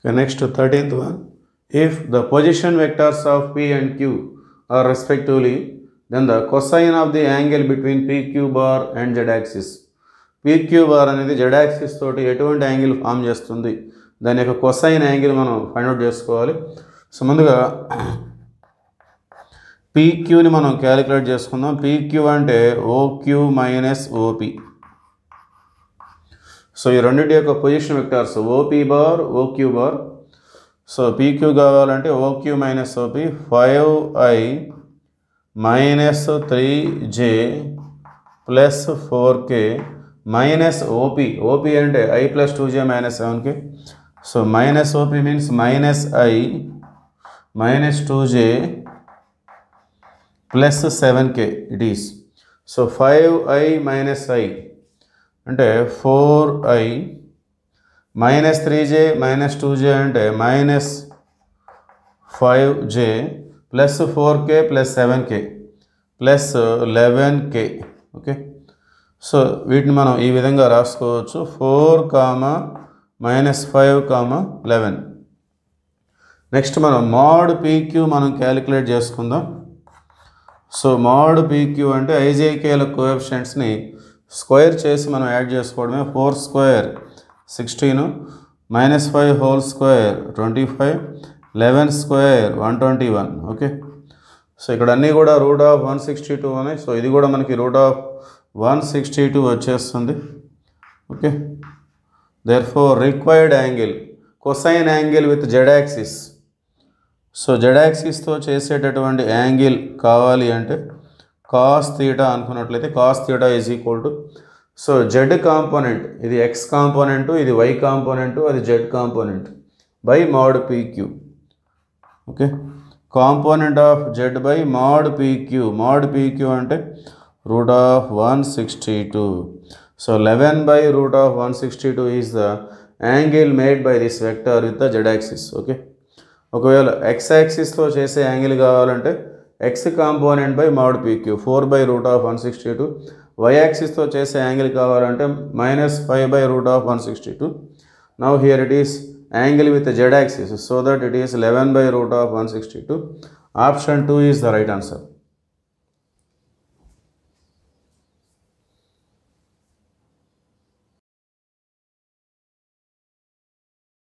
Okay, next 13th one. If the position vectors of P and Q are respectively, then the cosine of the angle between PQ bar and Z axis. PQ bar అనేది Z axis తోటి ఎటువంటి angle form చేస్తుంది దాని యొక్క cosine angle మనం find out చేసుకోవాలి. So ముందుగా PQని మనం క్యాలిక్యులేట్ చేసుకుందాం. PQ అంటే OQ మైనస్ OP. సో ఈ రెండింటి యొక్క position vectors OP bar OQ bar. So PQ కావాలంటే OQ minus OP 5i minus 3j plus 4k minus OP అంటే i plus 2j minus 7k. So minus OP means minus i minus 2j plus 7k it is. So 5i minus i అంటే 4i minus 3j minus 2j అంటే minus 5j plus 4k plus 7k plus 11k. Okay, so వీటిని మనం ఈ విధంగా రాసుకోవచ్చు. 4 minus 5 11. Next మనం mode PQ మనం calculate చేసుకుందాం. సో మోడ్ PQ అంటే IJKల కోఎఫిషియెంట్స్ని స్క్వేర్ చేసి మనం యాడ్ చేసుకోవడమే. 4 square 16, minus 5 whole square 25, 11 square 121. Okay, so ఇక్కడ అన్నీ కూడా రూట్ ఆఫ్ 162 ఉన్నాయి. సో ఇది కూడా మనకి రూట్ ఆఫ్ 162 వచ్చేస్తుంది. Okay, therefore required angle cosine angle with Z axis. So Z యాక్సిస్తో చేసేటటువంటి యాంగిల్ కావాలి అంటే కాస్ థీటా అనుకున్నట్లయితే cos theta is equal to, so Z component ఇది ఎక్స్ కాంపోనెంటు, ఇది వై కాంపోనెంటు, అది Z component by mod PQ. Okay, component of Z by mod PQ. Mod PQ అంటే root of 162. So 11 by root of 162 is the angle made by this vector with the Z axis. Okay, ఒకవేళ X యాక్సిస్తో చేసే angle కావాలంటే X component by mod PQ 4 by root of 162. Y యాక్సిస్తో చేసే angle కావాలంటే minus 5 by root of 162. Now here it is angle with the z axis, so that it is 11 by root of 162. Option 2 is the right answer.